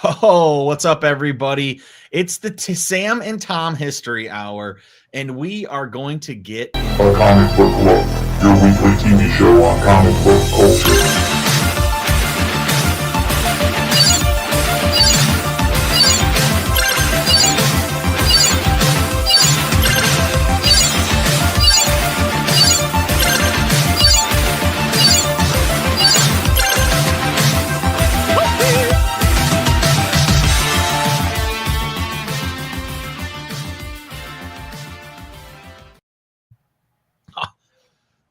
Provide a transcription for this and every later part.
Oh, what's up, everybody? It's the Sam and Tom History Hour, and we are going to get A Comic Book Look, your weekly TV show on comic book culture.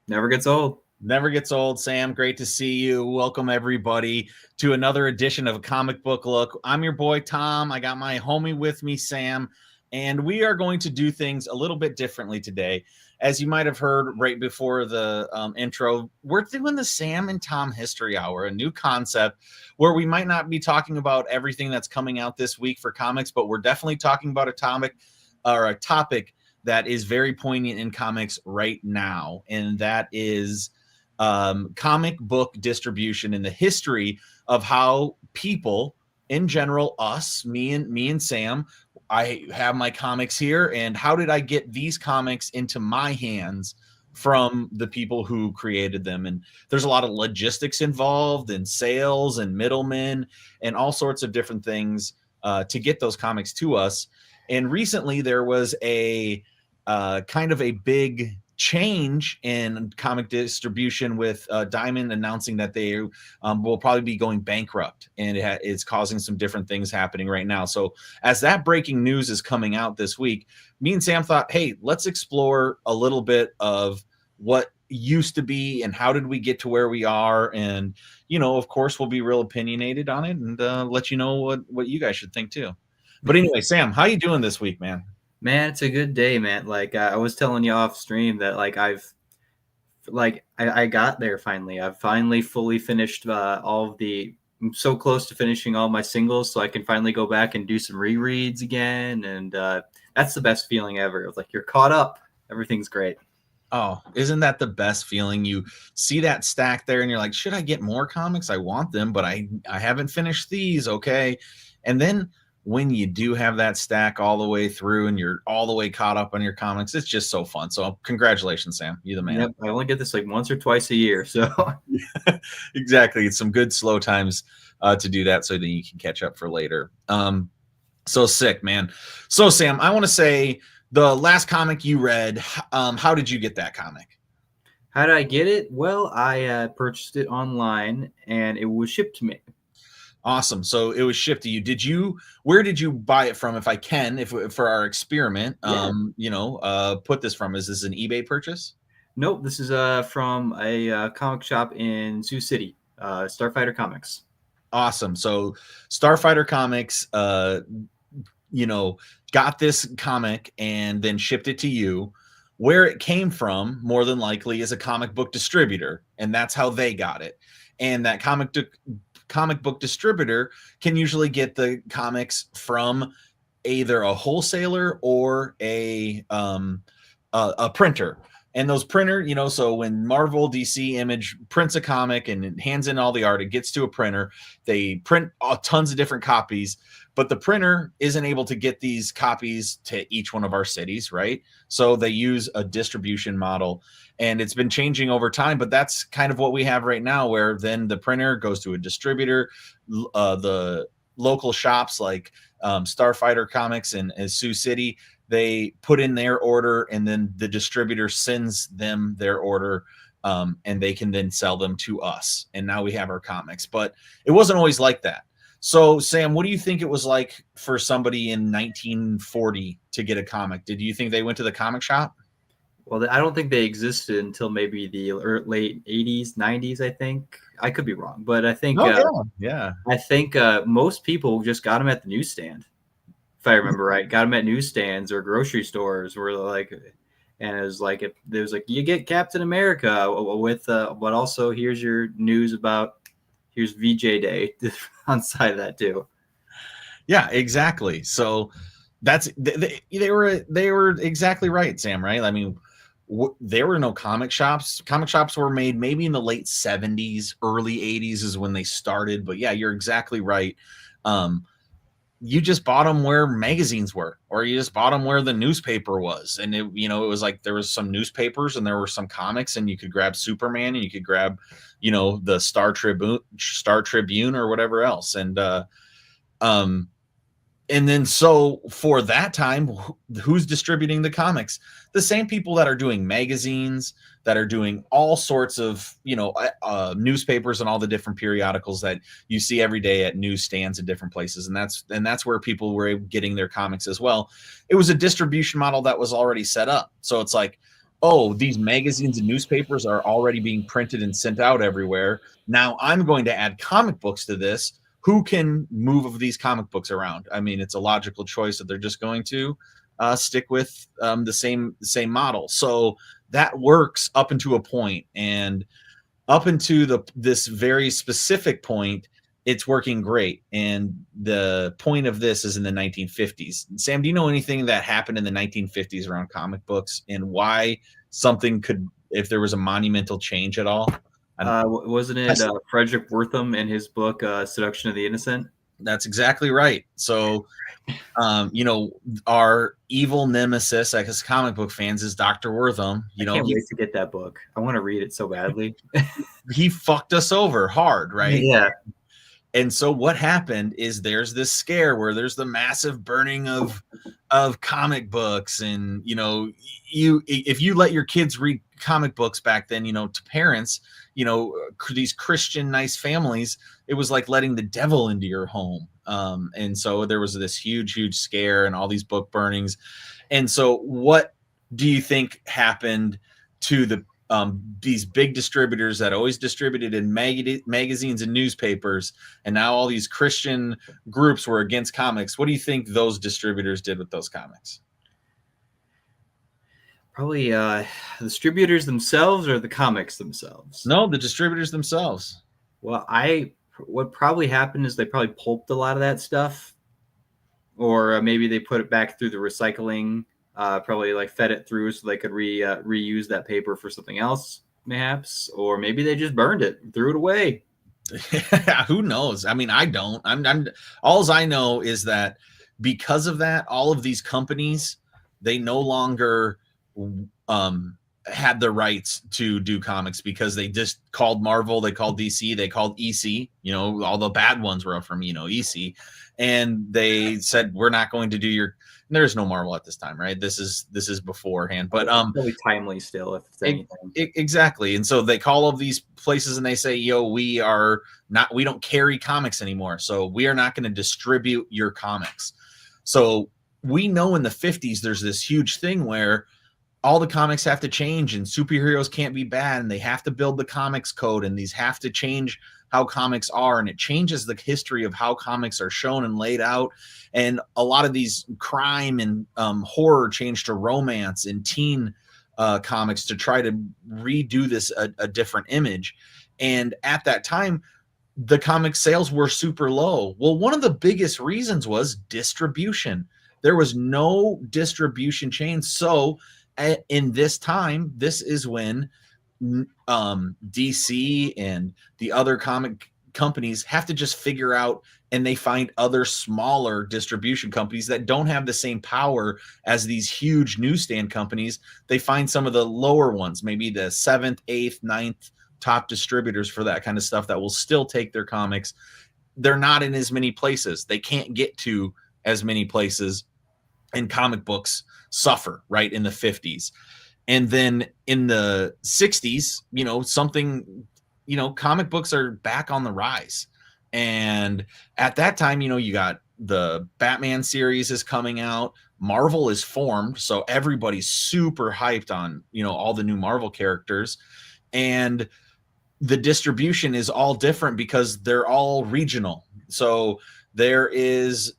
Never gets old. Never Gets Old. Sam, great to see you. Welcome, everybody, to another edition of a Comic Book Look. I'm your boy, Tom. I got my homie with me, Sam, and we are going to do things a little bit differently today. As you might have heard right before the intro, we're doing the Sam and Tom History Hour, a new concept where we might not be talking about everything that's coming out this week for comics, but we're definitely talking about a topic that is very poignant in comics right now, and that is comic book distribution and the history of how people in general, us, me and Sam, I have my comics here, and how did I get these comics into my hands from the people who created them? And there's a lot of logistics involved, and sales and middlemen and all sorts of different things to get those comics to us. And recently there was a kind of a big change in comic distribution with Diamond announcing that they will probably be going bankrupt, and it's causing some different things happening right now. So as that breaking news is coming out this week, me and Sam thought, hey, let's explore a little bit of what used to be and how did we get to where we are. And, you know, of course, we'll be real opinionated on it and let you know what you guys should think too. But anyway, Sam, how you doing this week, man? Man, it's a good day, man. Like I was telling you off stream that I got there finally. I've finally fully finished all of the. I'm so close to finishing all my singles, so I can finally go back and do some rereads again, and that's the best feeling ever. It's like you're caught up. Everything's great. Oh, isn't that the best feeling? You see that stack there and you're like, should I get more comics? I want them, but I haven't finished these. Okay. And then when you do have that stack all the way through and you're all the way caught up on your comics, it's just so fun. So congratulations, Sam. You're the man. Yep, I only get this like once or twice a year. So exactly. It's some good slow times to do that so that you can catch up for later. So sick, man. So Sam, I want to say the last comic you read, how did you get that comic? How did I get it? Well, I purchased it online and it was shipped to me. Awesome. So it was shipped to you. Where did you buy it from? If I can, for our experiment, put this from, is this an eBay purchase? Nope. This is from a comic shop in Sioux City, Starfighter Comics. Awesome. So Starfighter Comics, got this comic and then shipped it to you. Where it came from, more than likely, is a comic book distributor, and that's how they got it. And that comic book distributor can usually get the comics from either a wholesaler or a printer. And those printer, so when Marvel, DC, Image prints a comic and it hands in all the art, it gets to a printer. They print tons of different copies, but the printer isn't able to get these copies to each one of our cities, right? So they use a distribution model, and it's been changing over time, but that's kind of what we have right now, where then the printer goes to a distributor. The local shops like Starfighter Comics and Sioux City, they put in their order, and then the distributor sends them their order, and they can then sell them to us. And now we have our comics, but it wasn't always like that. So Sam, what do you think it was like for somebody in 1940 to get a comic? Did you think they went to the comic shop? Well, I don't think they existed until maybe the late 80s, 90s, I think. I could be wrong, but I think I think most people just got them at the newsstand. If I remember right, got them at newsstands or grocery stores, where and it was like you get Captain America with, but also here's your news about, here's VJ Day on the side of that too. Yeah, exactly. So that's they were exactly right, Sam. Right? I mean, there were no comic shops. Comic shops were made maybe in the late 70s, early 80s is when they started. But yeah, you're exactly right. you just bought them where magazines were, or you just bought them where the newspaper was. And it was like there was some newspapers and there were some comics, and you could grab Superman and you could grab, the Star Tribune or whatever else. And then so for that time, who's distributing the comics? The same people that are doing magazines, that are doing all sorts of, newspapers and all the different periodicals that you see every day at newsstands in different places. And that's where people were getting their comics as well. It was a distribution model that was already set up. So it's like, oh, these magazines and newspapers are already being printed and sent out everywhere. Now I'm going to add comic books to this. Who can move these comic books around? I mean, it's a logical choice that they're just going to stick with the same model. So that works up into a point, and up into this very specific point, it's working great. And the point of this is in the 1950s. Sam, do you know anything that happened in the 1950s around comic books, and why something could, if there was a monumental change at all? Wasn't it Frederick Wertham in his book Seduction of the Innocent? That's exactly right. So, our evil nemesis, I guess, comic book fans, is Dr. Wertham. I can't wait to get that book. I want to read it so badly. He fucked us over hard, right? Yeah. And so what happened is there's this scare where there's the massive burning of comic books. And, if you let your kids read comic books back then, to parents, these Christian nice families, it was like letting the devil into your home. And so there was this huge scare and all these book burnings. And so what do you think happened to these big distributors that always distributed in magazines and newspapers, and now all these Christian groups were against comics? What do you think those distributors did with those comics? Probably the distributors themselves, or the comics themselves? No, the distributors themselves. Well, what probably happened is they probably pulped a lot of that stuff, or maybe they put it back through the recycling. Probably like fed it through so they could reuse that paper for something else, perhaps, or maybe they just burned it, threw it away. Who knows? I mean, I don't. I'm all I know is that because of that, all of these companies, they no longer had the rights to do comics, because they just called Marvel, they called DC, they called EC. All the bad ones were from EC, and they said, we're not going to do your. There's no Marvel at this time, right? This is beforehand, but really timely still, if it's anything. Exactly. And so they call all these places and they say, we don't carry comics anymore, so we are not going to distribute your comics. So we know in the 50s there's this huge thing where all the comics have to change, and superheroes can't be bad, and they have to build the comics code, and these have to change how comics are, and it changes the history of how comics are shown and laid out. And a lot of these crime and horror change to romance and teen comics to try to redo this a different image. And at that time, the comic sales were super low. Well, one of the biggest reasons was distribution. There was no distribution chain. So in this time, this is when DC and the other comic companies have to just figure out, and they find other smaller distribution companies that don't have the same power as these huge newsstand companies. They find some of the lower ones, maybe the 7th, 8th, 9th top distributors for that kind of stuff, that will still take their comics. They're not in as many places. They can't get to as many places, and comic books suffer right in the 50s. And then in the 60s, comic books are back on the rise. And at that time, you got the Batman series is coming out. Marvel is formed. So everybody's super hyped on, all the new Marvel characters. And the distribution is all different because they're all regional. So there is,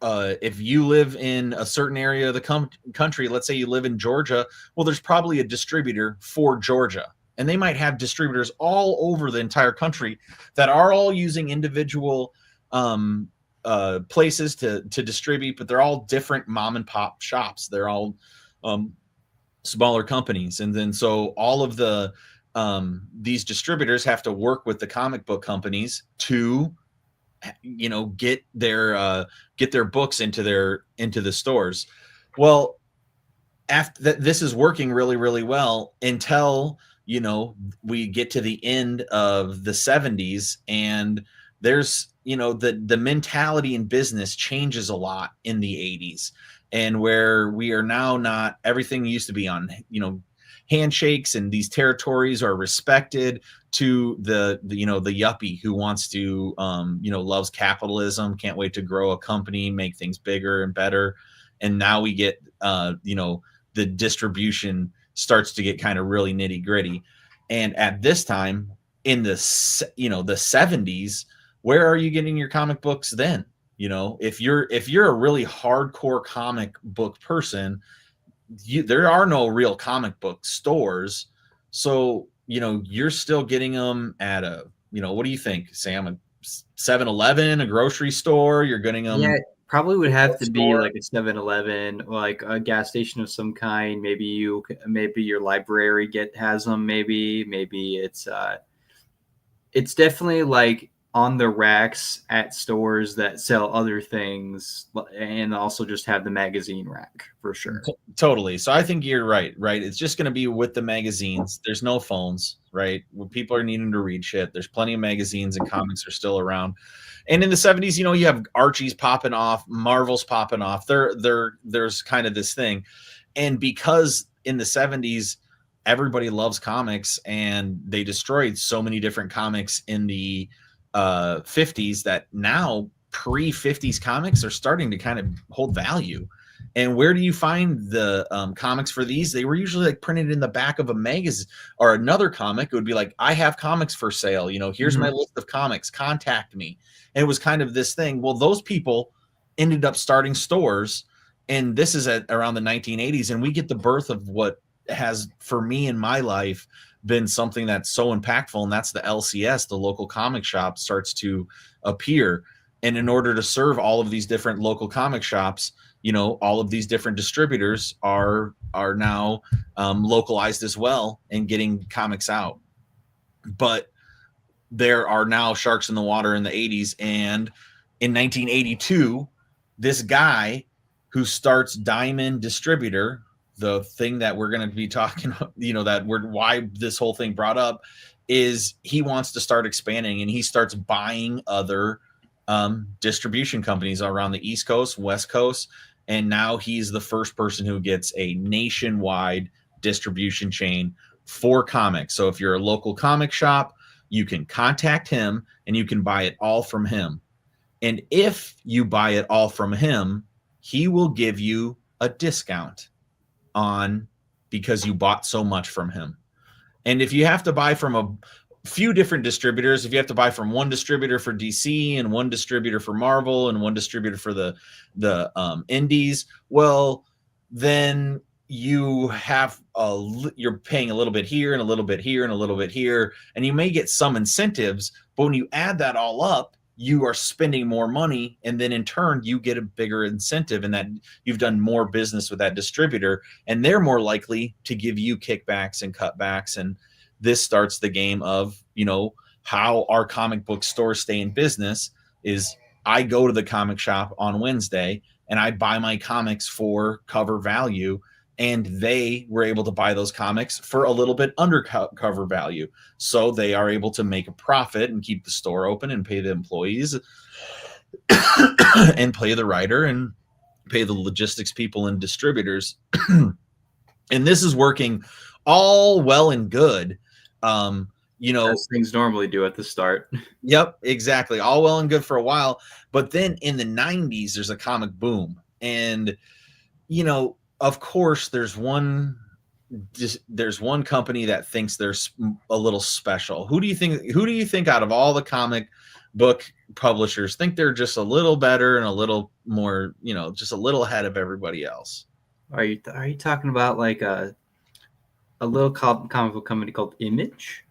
if you live in a certain area of the country, let's say you live in Georgia, well, there's probably a distributor for Georgia. And they might have distributors all over the entire country that are all using individual places to distribute, but they're all different mom and pop shops. They're all smaller companies. And then so all of these distributors have to work with the comic book companies to get their books into the stores. Well, after that, this is working really, really well until we get to the end of the 70s, and there's the mentality in business changes a lot in the 80s, and where we are now not everything used to be on handshakes, and these territories are respected to the yuppie who wants to loves capitalism, can't wait to grow a company, make things bigger and better. And now we get the distribution starts to get kind of really nitty gritty. And at this time in the 70s, where are you getting your comic books then? If you're a really hardcore comic book person, there are no real comic book stores. So, you're still getting them at a, what do you think, Sam? A 7-Eleven, a grocery store, you're getting them. Yeah, probably would have to be like a 7-Eleven, like a gas station of some kind. Maybe your library has them. Maybe it's definitely like on the racks at stores that sell other things, and also just have the magazine rack for sure. Totally. So I think you're right. It's just going to be with the magazines. There's no phones, right? When people are needing to read shit, there's plenty of magazines, and comics are still around. And in the 70s, you have Archie's popping off, Marvel's popping off. There's kind of this thing. And because in the 70s, everybody loves comics, and they destroyed so many different comics in the 50s, that now pre-50s comics are starting to kind of hold value. And where do you find the comics for these? They were usually like printed in the back of a magazine or another comic. It would be like, I have comics for sale. Here's my list of comics. Contact me. And it was kind of this thing. Well, those people ended up starting stores, and this is around the 1980s. And we get the birth of what has, for me in my life, been something that's so impactful, and that's the LCS, the local comic shop, starts to appear. And in order to serve all of these different local comic shops, all of these different distributors are now localized as well and getting comics out. But there are now sharks in the water in the 80s. And in 1982, this guy who starts Diamond Distributor, the thing that we're going to be talking, why this whole thing brought up, is he wants to start expanding, and he starts buying other distribution companies around the East Coast, West Coast. And now he's the first person who gets a nationwide distribution chain for comics. So if you're a local comic shop, you can contact him and you can buy it all from him. And if you buy it all from him, he will give you a discount because you bought so much from him. And if you have to buy from a few different distributors, if you have to buy from one distributor for DC and one distributor for Marvel and one distributor for the indies, well, then you're paying a little bit here and a little bit here and a little bit here, and you may get some incentives, but when you add that all up, you are spending more money, and then in turn you get a bigger incentive, and that you've done more business with that distributor, and they're more likely to give you kickbacks and cutbacks. And this starts the game of how our comic book stores stay in business. Is I go to the comic shop on Wednesday and I buy my comics for cover value, and they were able to buy those comics for a little bit under cover value. So they are able to make a profit and keep the store open and pay the employees and pay the writer and pay the logistics people and distributors. And this is working all well and good. As things normally do at the start. Yep, exactly. All well and good for a while. But then in the 90s, there's a comic boom. And, of course, there's one company that thinks they're a little special. Who do you think out of all the comic book publishers think they're just a little better and a little more, just a little ahead of everybody else? Are you talking about like a little comic book company called Image?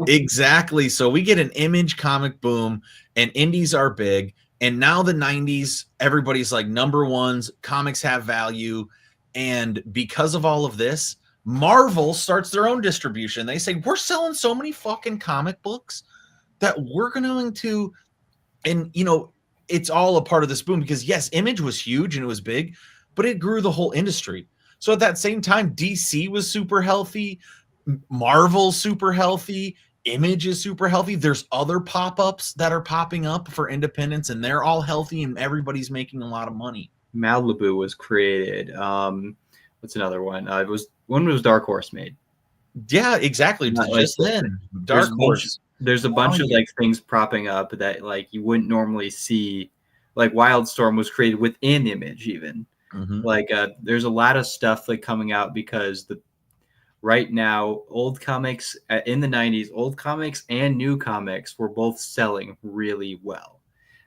Exactly. So we get an Image comic boom, and indies are big. And now the 90s, everybody's like number ones, comics have value. And because of all of this, Marvel starts their own distribution. They say, we're selling so many fucking comic books that we're going to And, it's all a part of this boom because, yes, Image was huge and it was big, but it grew the whole industry. So at that same time, DC was super healthy, Marvel super healthy, Image is super healthy. There's other pop-ups that are popping up for independents, and they're all healthy, and everybody's making a lot of money. Malibu was created. What's another one? When was Dark Horse made? Yeah, exactly. Just then, Dark Horse. There's a bunch of like things propping up that like you wouldn't normally see. Like Wildstorm was created within Image, even. Like there's a lot of stuff like coming out because right now old comics in the 90s, old comics and new comics were both selling really well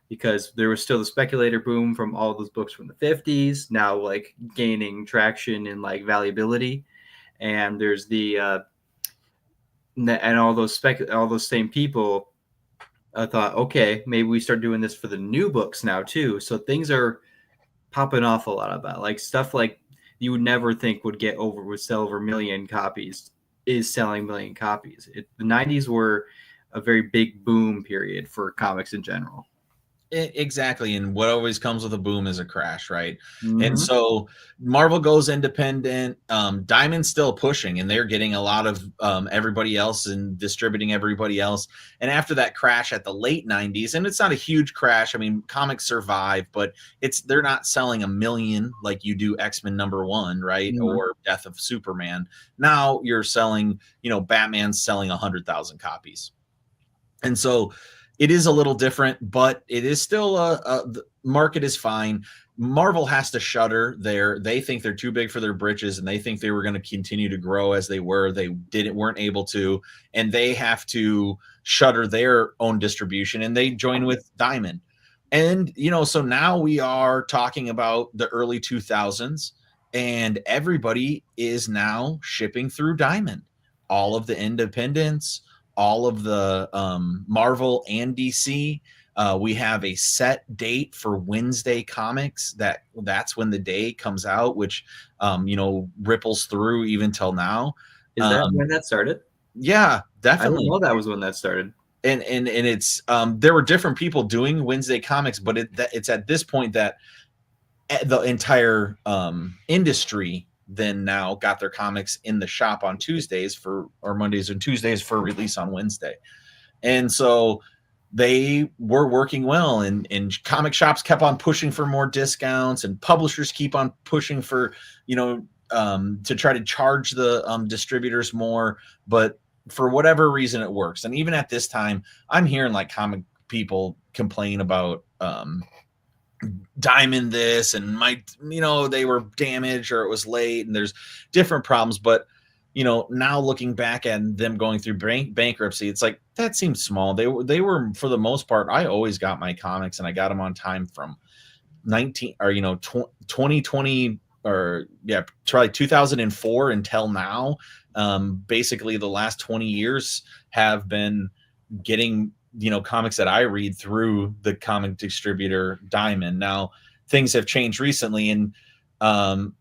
because there was still the speculator boom from all those books from the 50s, now like gaining traction and like valuability. And there's and all those same people thought, okay, maybe we start doing this for the new books now too. So things are popping off a lot about like stuff like you would never think would sell over 1 million copies is selling 1 million copies. The 90s were a very big boom period for comics in general. Exactly. And what always comes with a boom is a crash, right? And so Marvel goes independent. Diamond's still pushing, and they're getting a lot of everybody else and distributing everybody else. And after that crash at the late 90s, and it's not a huge crash. I mean, comics survive, but they're not selling 1 million like you do X-Men #1, right? Or Death of Superman. Now you're selling, Batman's selling 100,000 copies. And so it is a little different, but it is still the market is fine. Marvel has to shutter they think they're too big for their britches, and they think they were going to continue to grow as they were. They weren't able to, and they have to shutter their own distribution, and they join with Diamond. And, so now we are talking about the early 2000s, and everybody is now shipping through Diamond. All of the independents, all of the Marvel and DC. We have a set date for Wednesday comics. That's when the day comes out, which ripples through even till now. Is that when that started? Yeah, definitely. I didn't know that was when that started. And it's there were different people doing Wednesday comics, but it's at this point that the entire industry then now got their comics in the shop on Tuesdays or Mondays and Tuesdays for release on Wednesday. And so they were working well, and comic shops kept on pushing for more discounts, and publishers keep on pushing for, to try to charge the distributors more. But for whatever reason, it works. And even at this time, I'm hearing like comic people complain about, Diamond this and they were damaged or it was late, and there's different problems. But now looking back at them going through bankruptcy, it's like that seems small. They were for the most part, I always got my comics, and I got them on time from 2020 or probably 2004 until now. Basically the last 20 years have been getting comics that I read through the comic distributor Diamond. Now things have changed recently, and Sam,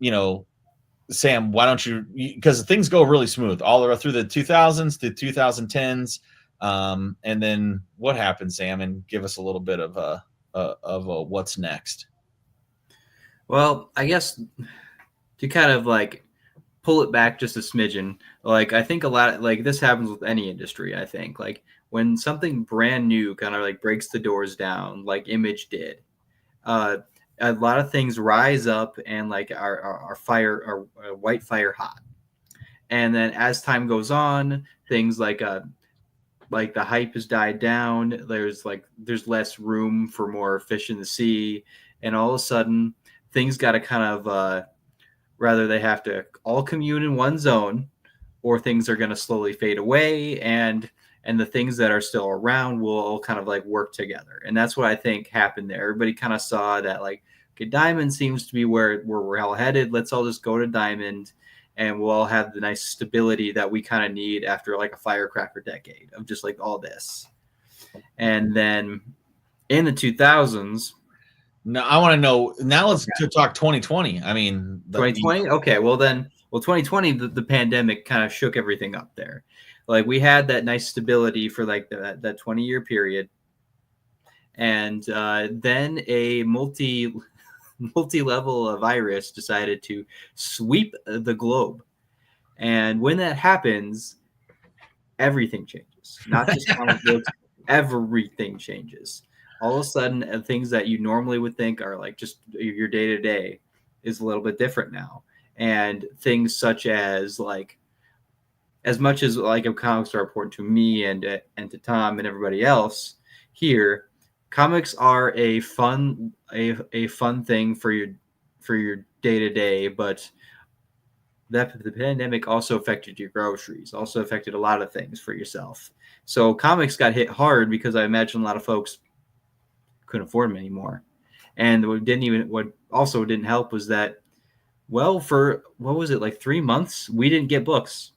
why don't you, because things go really smooth all the way through the 2000s to 2010s, and then what happened, Sam, and give us a little bit of a what's next. Well, I guess to kind of like pull it back just a smidgen, like I think a lot like this happens with any industry. I think like when something brand new kind of like breaks the doors down, like Image did, a lot of things rise up and like are white fire hot. And then as time goes on, things like the hype has died down. There's less room for more fish in the sea, and all of a sudden things got to kind of rather they have to all commune in one zone, or things are going to slowly fade away, and the things that are still around will all kind of like work together. And that's what I think happened there. Everybody kind of saw that like, okay, Diamond seems to be where we're all headed. Let's all just go to Diamond, and we'll all have the nice stability that we kind of need after like a firecracker decade of just like all this. And then in the 2000s. No, I want to know now. Let's talk 2020. I mean, 2020. Okay. Well, 2020, the pandemic kind of shook everything up there. Like we had that nice stability for like that 20-year period. And then a multi-level virus decided to sweep the globe. And when that happens, everything changes. Not just comic books, everything changes. All of a sudden, things that you normally would think are like just your day-to-day is a little bit different now. And things such as like, as much as like comics are important to me and to Tom and everybody else here, comics are a fun thing for your day-to-day, but that the pandemic also affected your groceries, also affected a lot of things for yourself. So comics got hit hard because I imagine a lot of folks couldn't afford them anymore. And what also didn't help was that, well, for what was it, like 3 months, we didn't get books.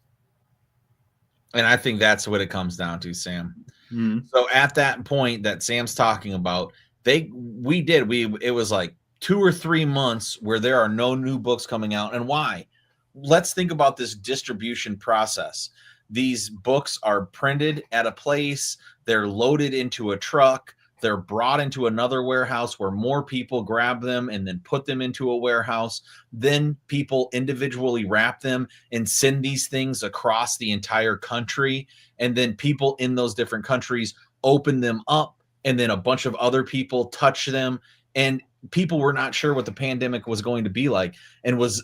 And I think that's what it comes down to, Sam. Mm-hmm. So at that point that Sam's talking about, it was like 2 or 3 months where there are no new books coming out. And why? Let's think about this distribution process. These books are printed at a place, they're loaded into a truck, they're brought into another warehouse where more people grab them and then put them into a warehouse. Then people individually wrap them and send these things across the entire country. And then people in those different countries open them up, and then a bunch of other people touch them. And people were not sure what the pandemic was going to be like. And was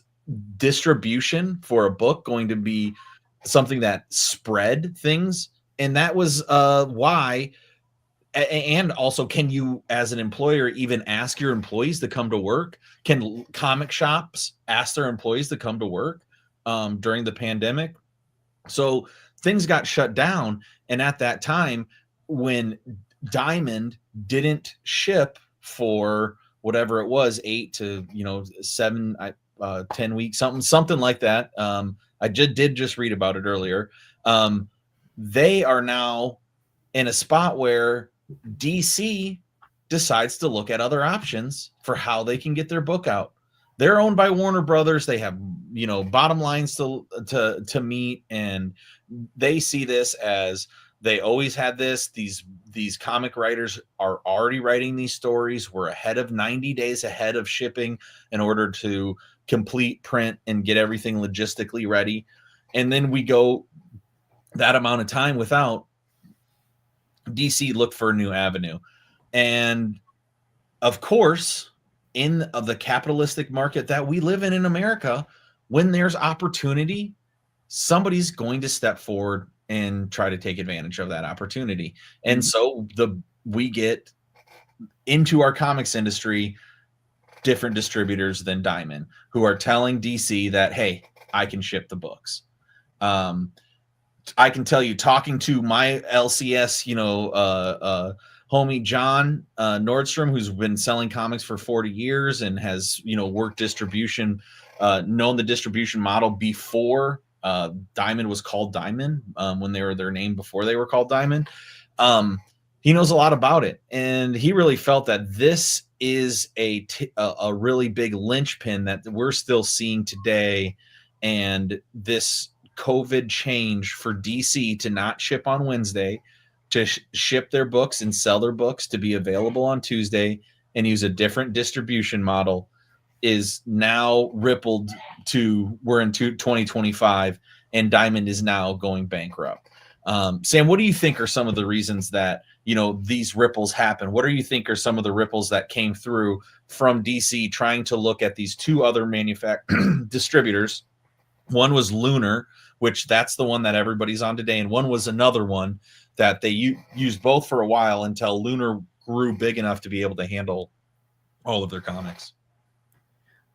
distribution for a book going to be something that spread things? And that was why. And also, can you as an employer even ask your employees to come to work? Can comic shops ask their employees to come to work during the pandemic? So things got shut down. And at that time, when Diamond didn't ship for whatever it was, 8 to 7 10 weeks, something like that. I did just read about it earlier. They are now in a spot where DC decides to look at other options for how they can get their book out. They're owned by Warner Brothers. They have, bottom lines to meet, and they see this as they always had this. These comic writers are already writing these stories. We're ahead of 90 days ahead of shipping in order to complete print and get everything logistically ready. And then we go that amount of time without. DC looked for a new avenue. And of course, in the capitalistic market that we live in America, when there's opportunity, somebody's going to step forward and try to take advantage of that opportunity. And so we get into our comics industry different distributors than Diamond, who are telling DC that, hey, I can ship the books. I can tell you, talking to my LCS, homie John Nordstrom, who's been selling comics for 40 years and has, worked distribution, known the distribution model before Diamond was called Diamond, when they were their name before they were called Diamond. He knows a lot about it, and he really felt that this is a really big linchpin that we're still seeing today, and this COVID change for DC to not ship on Wednesday, to ship their books and sell their books to be available on Tuesday and use a different distribution model is now rippled to we're in 2025 and Diamond is now going bankrupt. Sam, what do you think are some of the reasons that, these ripples happen? What do you think are some of the ripples that came through from DC trying to look at these two other distributors? One was Lunar, which that's the one that everybody's on today. And one was another one that they used both for a while until Lunar grew big enough to be able to handle all of their comics.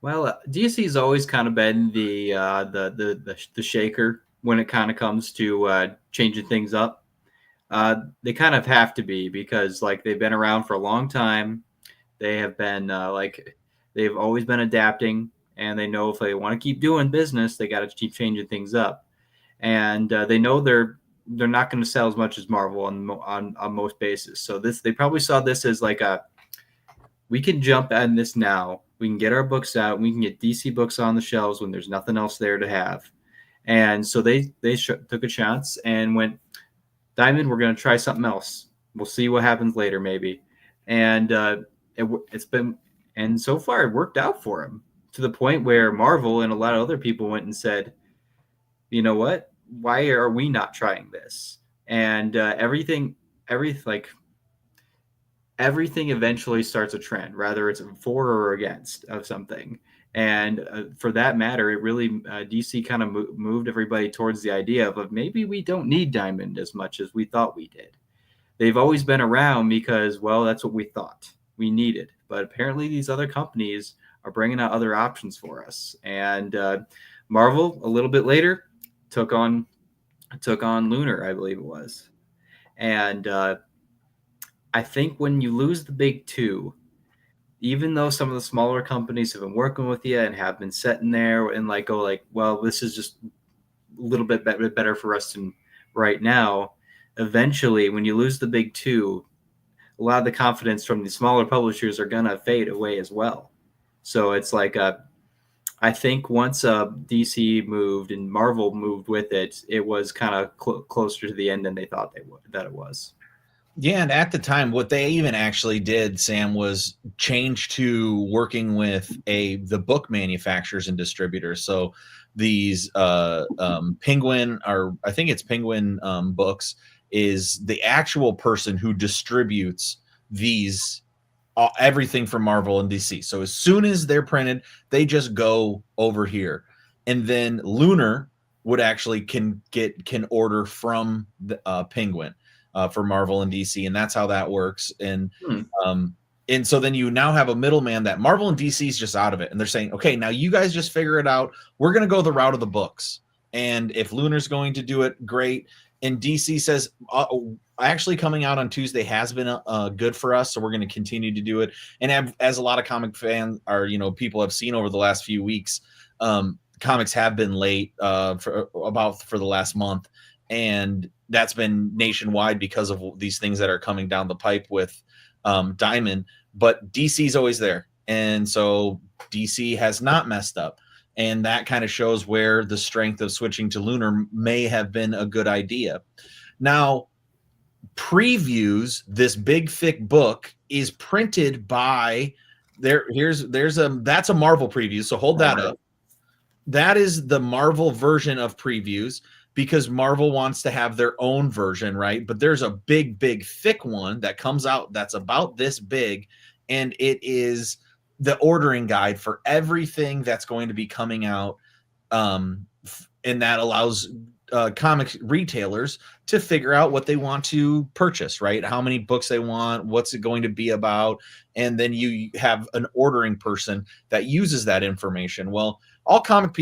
Well, DC's always kind of been the shaker when it kind of comes to changing things up. They kind of have to be, because they've been around for a long time. They have been they've always been adapting, and they know if they want to keep doing business, they got to keep changing things up. And they know they're not going to sell as much as Marvel on most bases. So they probably saw this as we can jump on this now. We can get our books out. We can get DC books on the shelves when there's nothing else there to have. And so they took a chance and went, Diamond, we're going to try something else. We'll see what happens later, maybe. and it's been, and so far it worked out for him, to the point where Marvel and a lot of other people went and said, you know what, why are we not trying this? And everything eventually starts a trend, rather it's for or against of something. And for that matter, it really DC kind of moved everybody towards the idea of maybe we don't need Diamond as much as we thought we did. They've always been around because, well, that's what we thought we needed. But apparently these other companies are bringing out other options for us. And Marvel, a little bit later, took on Lunar, I believe it was. And I think when you lose the big two, even though some of the smaller companies have been working with you and have been sitting there and well, this is just a little bit better for us right now. Eventually, when you lose the big two, a lot of the confidence from the smaller publishers are going to fade away as well. So it's like, I think once DC moved and Marvel moved with it, it was kind of closer to the end than they thought that it was. Yeah, and at the time, what they even actually did, Sam, was change to working with the book manufacturers and distributors. So these Penguin, or I think it's Penguin Books, is the actual person who distributes these everything from Marvel and DC. So as soon as they're printed, they just go over here, and then Lunar would actually can order from the Penguin. For Marvel and DC, and that's how that works. And and so then you now have a middleman that Marvel and DC is just out of it, and they're saying, okay, now you guys just figure it out. We're going to go the route of the books, and if Lunar's going to do it, great. And DC says, actually, coming out on Tuesday has been good for us, so we're going to continue to do it. And as a lot of comic fans are, people have seen over the last few weeks, comics have been late for the last month. And that's been nationwide because of these things that are coming down the pipe with Diamond. But DC's always there. And so DC has not messed up. And that kind of shows where the strength of switching to Lunar may have been a good idea. Now, Previews, this big, thick book, is printed by that's a Marvel Preview. So hold that up. That is the Marvel version of Previews, because Marvel wants to have their own version, right? But there's a big, big, thick one that comes out that's about this big, and it is the ordering guide for everything that's going to be coming out, and that allows comic retailers to figure out what they want to purchase, right? How many books they want, what's it going to be about, and then you have an ordering person that uses that information. Well, all comic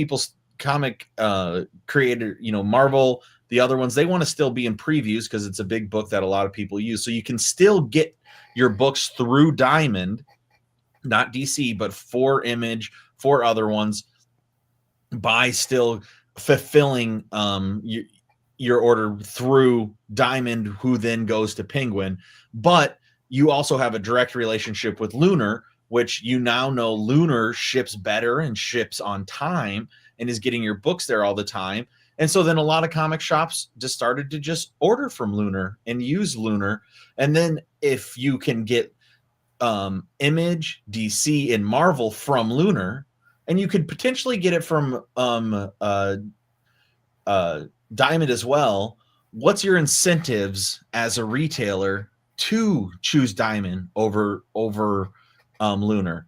creator, Marvel, the other ones, they want to still be in Previews because it's a big book that a lot of people use. So you can still get your books through Diamond, not DC, but for Image, for other ones, by still fulfilling your order through Diamond, who then goes to Penguin. But you also have a direct relationship with Lunar, which you now know Lunar ships better and ships on time and is getting your books there all the time. And so then a lot of comic shops just started to just order from Lunar and use Lunar. And then if you can get Image, DC, and Marvel from Lunar, and you could potentially get it from Diamond as well, what's your incentives as a retailer to choose Diamond over Lunar?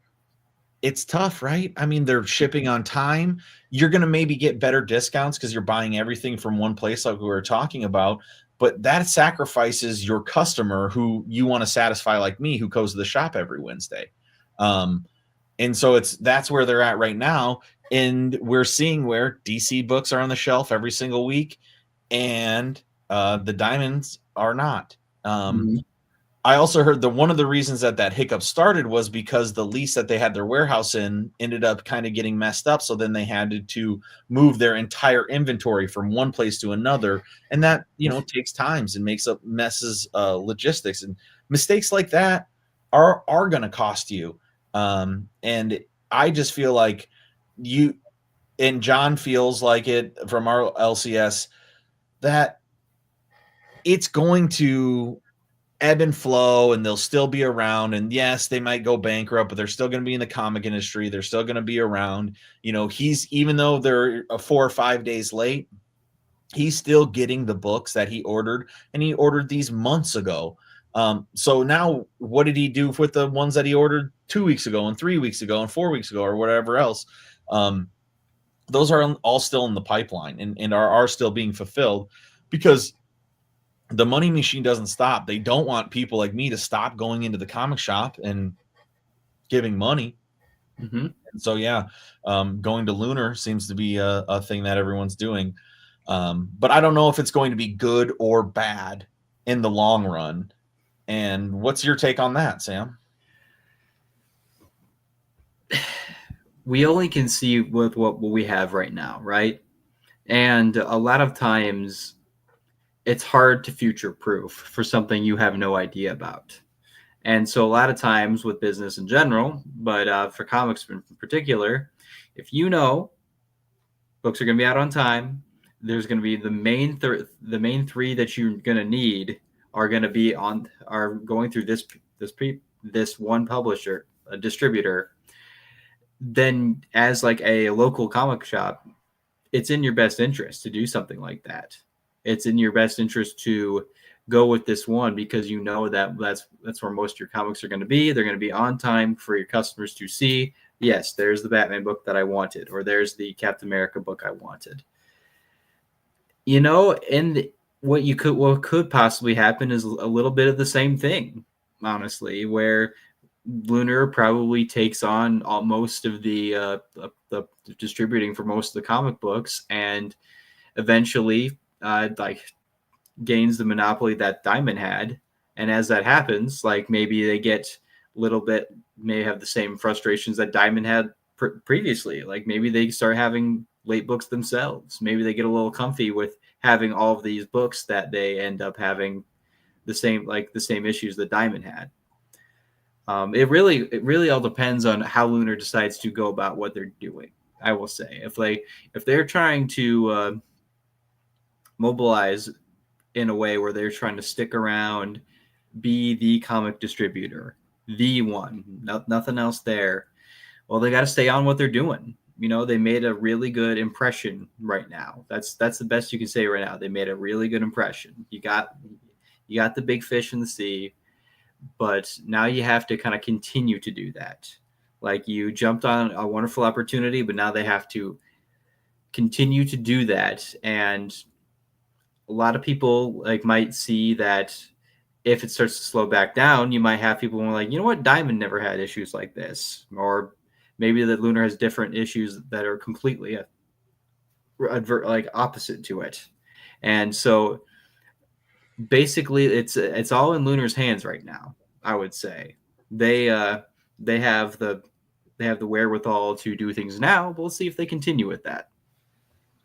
It's tough, right? I mean, they're shipping on time. You're going to maybe get better discounts because you're buying everything from one place like we were talking about, but that sacrifices your customer who you want to satisfy, like me, who goes to the shop every Wednesday. And so that's where they're at right now. And we're seeing where DC books are on the shelf every single week and the Diamonds are not. I also heard that one of the reasons that hiccup started was because the lease that they had their warehouse in ended up kind of getting messed up. So then they had to move their entire inventory from one place to another. And that, takes times and messes logistics, and mistakes like that are going to cost you. And I just feel like and John feels like it from our LCS, that it's going to ebb and flow, and they'll still be around. And yes, they might go bankrupt, but they're still going to be in the comic industry. They're still going to be around. Even though they're 4 or 5 days late, he's still getting the books that he ordered, and he ordered these months ago. So now what did he do with the ones that he ordered 2 weeks ago and 3 weeks ago and 4 weeks ago or whatever else? Those are all still in the pipeline and are still being fulfilled, because the money machine doesn't stop. They don't want people like me to stop going into the comic shop and giving money. Mm-hmm. And so, going to Lunar seems to be a thing that everyone's doing. But I don't know if it's going to be good or bad in the long run. And what's your take on that, Sam? We only can see with what we have right now, right? And a lot of times it's hard to future proof for something you have no idea about. And so a lot of times with business in general, but for comics in particular, if you know books are going to be out on time, there's going to be the main three that you're going to need are going through this one publisher, a distributor. Then as like a local comic shop, it's in your best interest to do something like that. It's in your best interest to go with this one, because you know that's where most of your comics are going to be. They're going to be on time for your customers to see. Yes, there's the Batman book that I wanted, or there's the Captain America book I wanted. And what could possibly happen is a little bit of the same thing, honestly, where Lunar probably takes on most of the distributing for most of the comic books, and eventually gains the monopoly that Diamond had. And as that happens, like maybe they get may have the same frustrations that Diamond had previously. Like maybe they start having late books themselves. Maybe they get a little comfy with having all of these books that they end up having the same issues that Diamond had. It really all depends on how Lunar decides to go about what they're doing. I will say, if they're trying to mobilize in a way where they're trying to stick around, be the comic distributor, the one, nothing else there, well, they got to stay on what they're doing. They made a really good impression right now. That's the best you can say right now. They made a really good impression. You got the big fish in the sea, but now you have to kind of continue to do that. Like, you jumped on a wonderful opportunity, but now they have to continue to do that. And a lot of people might see that if it starts to slow back down, you might have people who are like, you know what, Diamond never had issues like this, or maybe that Lunar has different issues that are completely opposite to it. And so basically it's all in Lunar's hands right now. I would say they have the wherewithal to do things now. We'll see if they continue with that.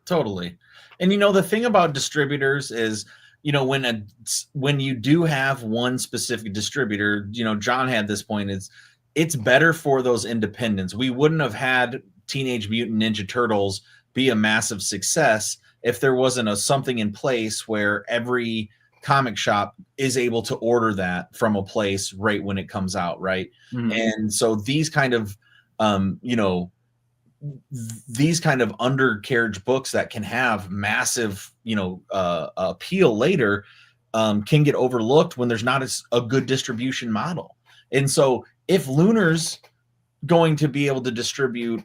Totally. And the thing about distributors is, when you do have one specific distributor, John had this point, it's better for those independents. We wouldn't have had Teenage Mutant Ninja Turtles be a massive success if there wasn't something in place where every comic shop is able to order that from a place right when it comes out, right? Mm-hmm. And so these kind of undercarriage books that can have massive appeal later can get overlooked when there's not a good distribution model. And so if Lunar's going to be able to distribute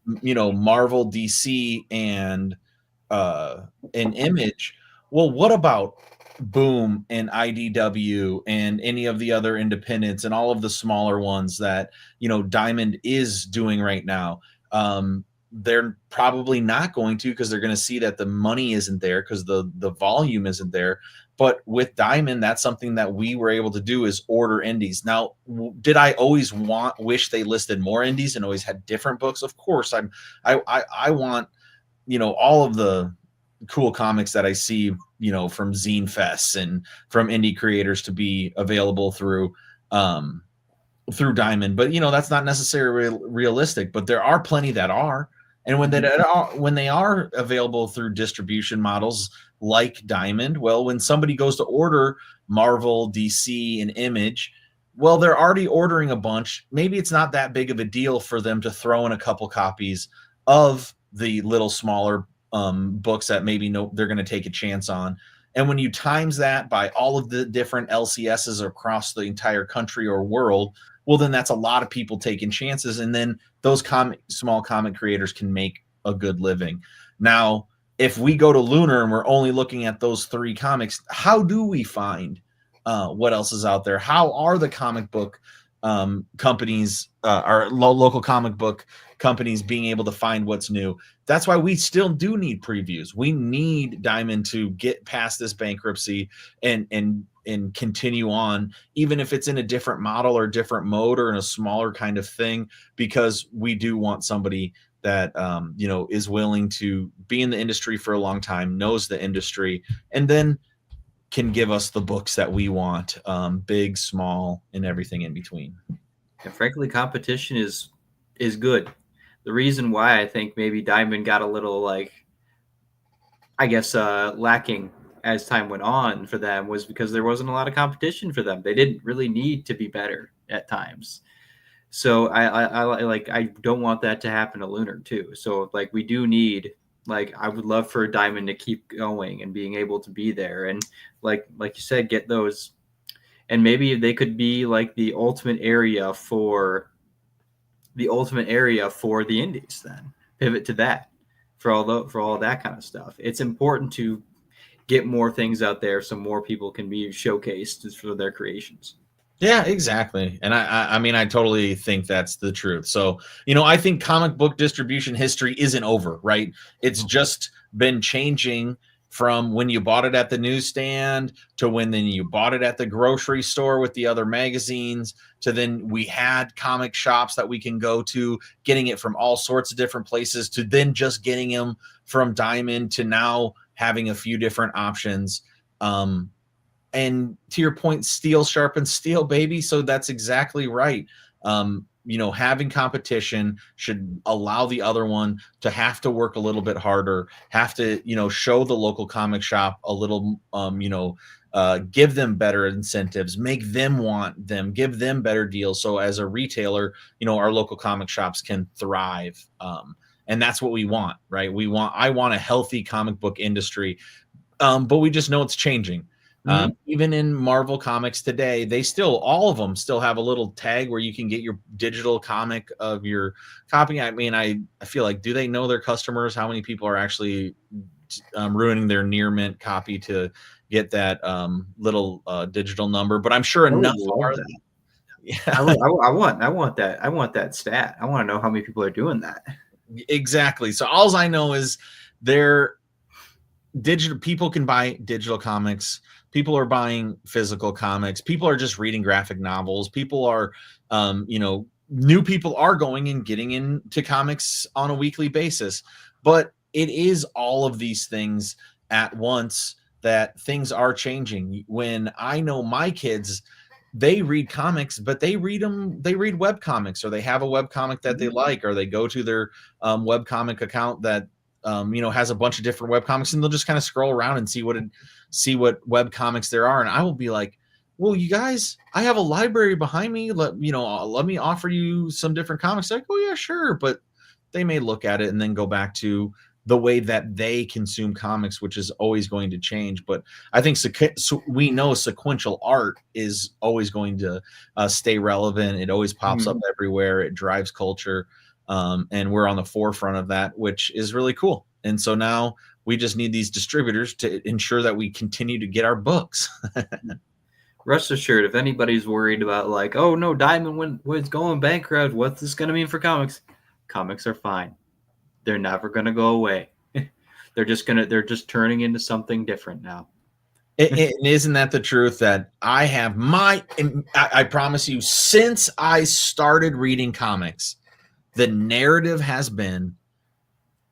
Marvel, DC, and Image, well, what about Boom and IDW and any of the other independents and all of the smaller ones that Diamond is doing right now? They're probably not going to, because they're going to see that the money isn't there, because the volume isn't there. But with Diamond, that's something that we were able to do, is order indies. Now, did I always wish they listed more indies and always had different books? Of course, I want all of the cool comics that I see from Zine Fests and from indie creators to be available through Diamond. But that's not necessarily realistic. But there are plenty that are. And when they are available through distribution models, like Diamond. Well, when somebody goes to order Marvel, DC, and Image, well, they're already ordering a bunch. Maybe it's not that big of a deal for them to throw in a couple copies of the little smaller books that maybe they're going to take a chance on. And when you times that by all of the different LCSs across the entire country or world, well, then that's a lot of people taking chances. And then those small comic creators can make a good living. Now, if we go to Lunar and we're only looking at those 3 comics, how do we find what else is out there? How are the comic book companies, our local comic book companies, being able to find what's new? That's why we still do need previews. We need Diamond to get past this bankruptcy and continue on, even if it's in a different model or different mode or in a smaller kind of thing, because we do want somebody that is willing to be in the industry for a long time, knows the industry, and then can give us the books that we want, big, small, and everything in between. And frankly, competition is good. The reason why I think maybe Diamond got a little lacking as time went on for them was because there wasn't a lot of competition for them. They didn't really need to be better at times. So I don't want that to happen to Lunar too. So we do need, I would love for Diamond to keep going and being able to be there. And like you said, get those, and maybe they could be the ultimate area for the indies, then pivot to that for all that kind of stuff. It's important to get more things out there so more people can be showcased for their creations. Yeah, exactly. And I mean, I totally think that's the truth. So, I think comic book distribution history isn't over, right? It's just been changing from when you bought it at the newsstand to when then you bought it at the grocery store with the other magazines, to then we had comic shops that we can go to, getting it from all sorts of different places, to then just getting them from Diamond, to now having a few different options. And to your point, steel sharpens steel, baby. So that's exactly right. Having competition should allow the other one to have to work a little bit harder, have to, show the local comic shop a little, give them better incentives, make them want them, give them better deals. So as a retailer, our local comic shops can thrive. And that's what we want, right? I want a healthy comic book industry, but we just know it's changing. Even in Marvel Comics today, all of them still have a little tag where you can get your digital comic of your copy. I mean, I feel like, do they know their customers? How many people are actually ruining their near mint copy to get that little digital number? But I'm sure enough are that. Yeah. I want that. I want that stat. I want to know how many people are doing that. Exactly. So all I know is people can buy digital comics. People are buying physical comics. People are just reading graphic novels. People are, new people are going and getting into comics on a weekly basis. But it is all of these things at once that things are changing. When I know my kids, they read comics, but they read web comics, or they have a web comic that they like, or they go to their web comic account that has a bunch of different web comics, and they'll just kind of scroll around and see what web comics there are. And I will be like, well, you guys, I have a library behind me. Let me offer you some different comics. Like, oh yeah, sure. But they may look at it and then go back to the way that they consume comics, which is always going to change. But I think we know sequential art is always going to stay relevant. It always pops up everywhere. It drives culture. And we're on the forefront of that, which is really cool. And so now we just need these distributors to ensure that we continue to get our books. Rest assured, if anybody's worried about oh no, Diamond was going bankrupt, what's this going to mean for comics? Comics are fine. They're never going to go away. They're just turning into something different now. Isn't that the truth? That I promise you, since I started reading comics, the narrative has been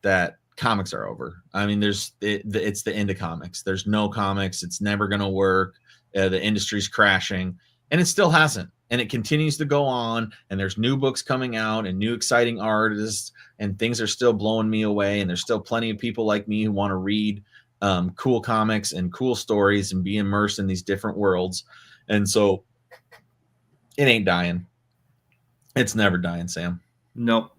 that comics are over. I mean, it's the end of comics. There's no comics. It's never going to work. The industry's crashing, and it still hasn't. And it continues to go on, and there's new books coming out and new exciting artists, and things are still blowing me away. And there's still plenty of people like me who want to read cool comics and cool stories and be immersed in these different worlds. And so it ain't dying. It's never dying, Sam. Nope.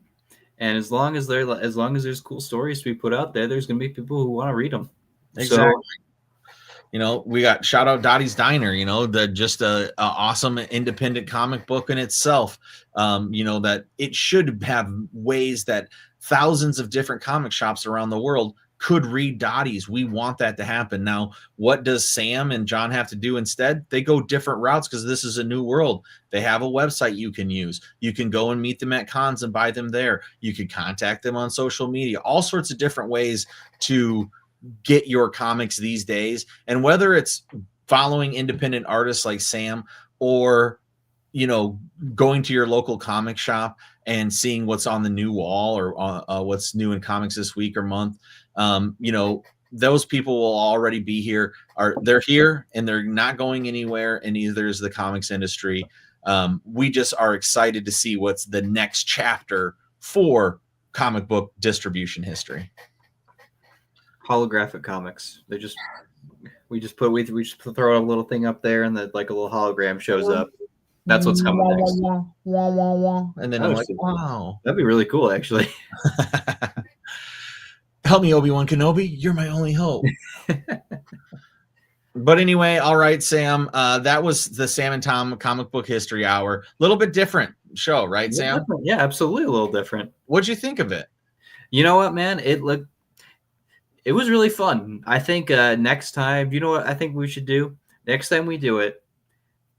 And as long as there's cool stories to be put out there, there's going to be people who want to read them. Exactly. So, we got shout out Dottie's Diner, the just a awesome independent comic book in itself. That it should have ways that thousands of different comic shops around the world could read Dottie's. We want that to happen. Now, what does Sam and John have to do instead? They go different routes because this is a new world. They have a website you can use. You can go and meet them at cons and buy them there. You can contact them on social media, all sorts of different ways to get your comics these days. And whether it's following independent artists like Sam or, going to your local comic shop and seeing what's on the new wall or what's new in comics this week or month, those people will already be here. They're here and they're not going anywhere, and neither is the comics industry. We just are excited to see what's the next chapter for comic book distribution history. Holographic comics. We just throw a little thing up there, and like a little hologram shows up. That's what's coming next. And then I'm like, wow, that'd be really cool, actually. Help me, Obi-Wan Kenobi. You're my only hope. But anyway, all right, Sam. That was the Sam and Tom Comic Book History Hour. A little bit different show, right, Sam? Different. Yeah, absolutely a little different. What'd you think of it? You know what, man? It was really fun. I think next time, you know what I think we should do? Next time we do it,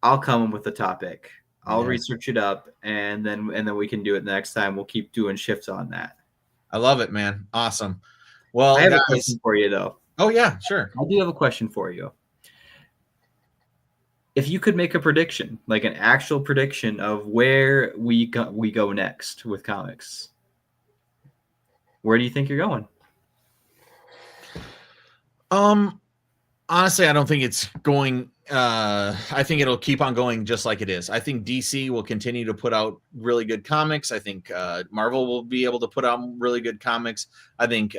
I'll come with a topic. I'll research it up, and then we can do it next time. We'll keep doing shifts on that. I love it, man. Awesome. Well, I have a question for you, though. Oh, yeah, sure. I do have a question for you. If you could make a prediction, like an actual prediction of where we go next with comics, where do you think you're going? Honestly, I don't think it's going. I think it'll keep on going just like it is. I think DC will continue to put out really good comics. I think Marvel will be able to put out really good comics. I think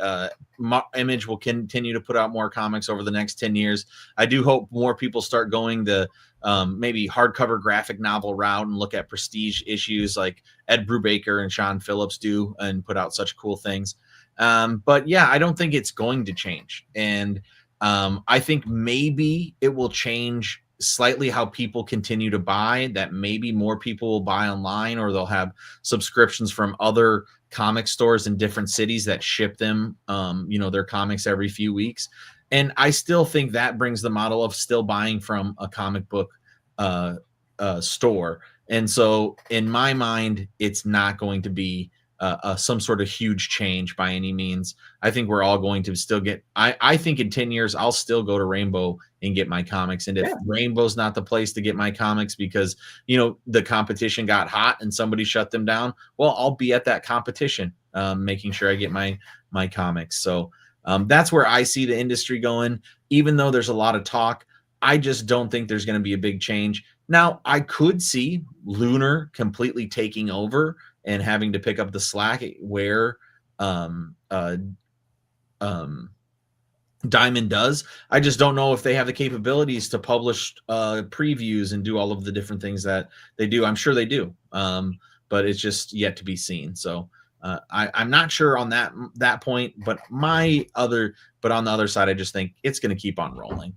Image will continue to put out more comics over the next 10 years. I do hope more people start going the maybe hardcover graphic novel route and look at prestige issues like Ed Brubaker and Sean Phillips do and put out such cool things. But yeah, I don't think it's going to change. And I think maybe it will change slightly how people continue to buy, that maybe more people will buy online, or they'll have subscriptions from other comic stores in different cities that ship them, their comics every few weeks. And I still think that brings the model of still buying from a comic book store. And so in my mind, it's not going to be some sort of huge change by any means. I think we're all going to still get, I think in 10 years, I'll still go to Rainbow and get my comics. And if Rainbow's not the place to get my comics because, the competition got hot and somebody shut them down, well, I'll be at that competition, making sure I get my comics. So that's where I see the industry going. Even though there's a lot of talk, I just don't think there's going to be a big change. Now, I could see Lunar completely taking over and having to pick up the slack where Diamond does. I just don't know if they have the capabilities to publish previews and do all of the different things that they do. I'm sure they do, but it's just yet to be seen. So I'm not sure on that point. But on the other side, I just think it's going to keep on rolling.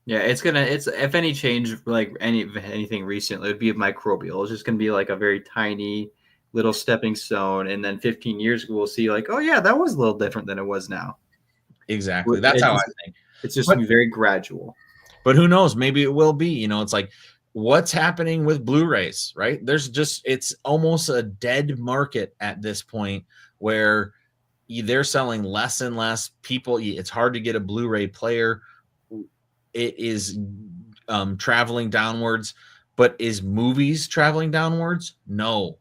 Yeah, it's if any change, like anything recently, it'd be microbial. It's just gonna be like a very tiny little stepping stone, and then 15 years ago we'll see like, oh yeah, that was a little different than it was now. Exactly. That's how I think. It's just gonna be very gradual. But who knows? Maybe it will be. It's like what's happening with Blu-rays, right? It's almost a dead market at this point where they're selling less and less. People, it's hard to get a Blu-ray player. It is traveling downwards, but is movies traveling downwards? No,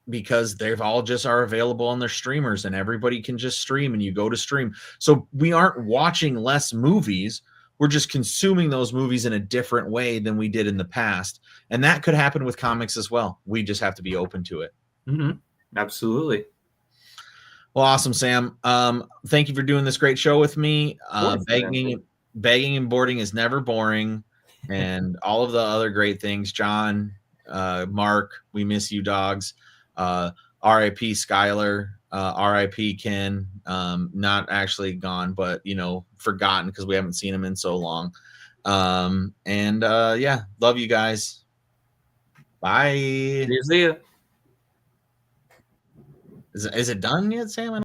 because they've all just are available on their streamers and everybody can just stream and you go to stream. So we aren't watching less movies. We're just consuming those movies in a different way than we did in the past. And that could happen with comics as well. We just have to be open to it. Mm-hmm. Absolutely. Well, awesome, Sam. Thank you for doing this great show with me. Begging and boarding is never boring, and all of the other great things. John, Mark, we miss you, dogs. R.I.P. Skylar. R.I.P. Ken. Not actually gone, but forgotten because we haven't seen him in so long. Yeah, love you guys. Bye. See ya. Is it done yet, Sam?